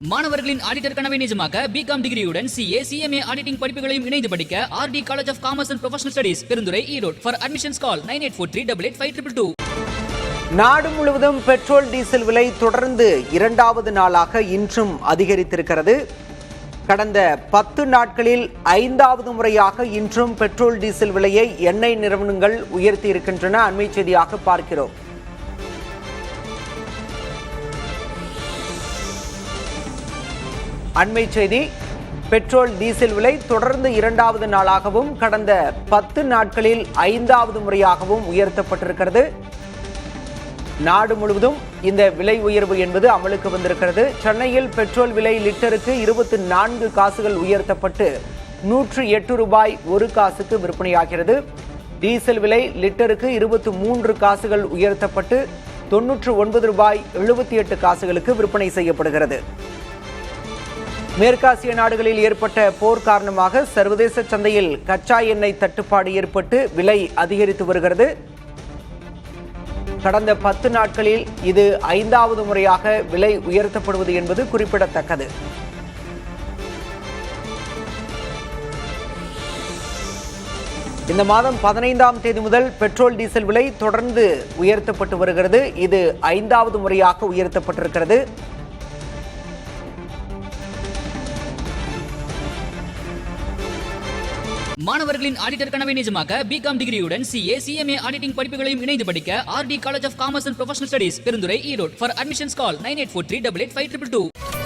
மாணவர்களின் ஆடிட்டர் கனவை நிஜமாக்க பிகாம் டிகிரியுடன் சிஏ சிஎம்ஏ ஆடிட்டிங் படிப்புகளையும் இணைந்து படிக்க RT college of commerce and professional studies Perundurai Erode. For admissions call 9843885222. நாடு முழுவதும் பெட்ரோல் டீசல் விலை தொடர்ந்து இரண்டாவது நாளாக இன்றும் அதிகரித்திருக்கிறது. கடந்த 10 நாட்களில் 5வது முறையாக இன்றும் பெட்ரோல் டீசல் விலையை எண்ணெய் நிறுவனங்கள் உயர்த்தி இருக்கின்றன. அண்மை செய்தியாக பார்க்கிறோம். அண்மை செய்தி, பெட்ரோல் டீசல் விலை தொடர்ந்து இரண்டாவது நாளாகவும் கடந்த 10 நாட்களில் 5வது முறையாகவும் உயர்த்தப்பட்டிருக்கிறது. நாடு முழுவதும் இந்த விலை உயர்வு என்பது அமலுக்கு வந்திருக்கிறது. சென்னையில் பெட்ரோல் விலை லிட்டருக்கு 24 காசுகள் உயர்த்தப்பட்டு 108 ரூபாய் 1 காசுக்கு விற்பனையாகிறது. டீசல் விலை லிட்டருக்கு 23 காசுகள் உயர்த்தப்பட்டு 99 ரூபாய் 78 காசுகளுக்கு விற்பனை செய்யப்படுகிறது. மேற்காசிய நாடுகளில் ஏற்பட்ட போர் காரணமாக சர்வதேச சந்தையில் கச்சா எண்ணெய் தட்டுப்பாடு ஏற்பட்டு விலை அதிகரித்து வருகிறது. கடந்த 10 நாட்களில் இது 5வது முறையாக விலை உயர்த்தப்படுவது என்பது குறிப்பிடத்தக்கது. இந்த மாதம் 15ஆம் தேதி முதல் பெட்ரோல் டீசல் விலை தொடர்ந்து உயர்த்தப்பட்டு வருகிறது. இது 5வது முறையாக உயர்த்தப்பட்டிருக்கிறது. மாணவர்களின் ஆடிட்டர் கனவை நிஜமாக்க பிகாம் டிகிரியுடன் சிஏ சிஎம்ஏ ஆடிட்டிங் படிப்புகளையும் இணைந்து படிக்க RT college of commerce and professional studies Perundurai Erode. For admissions call 9843885222.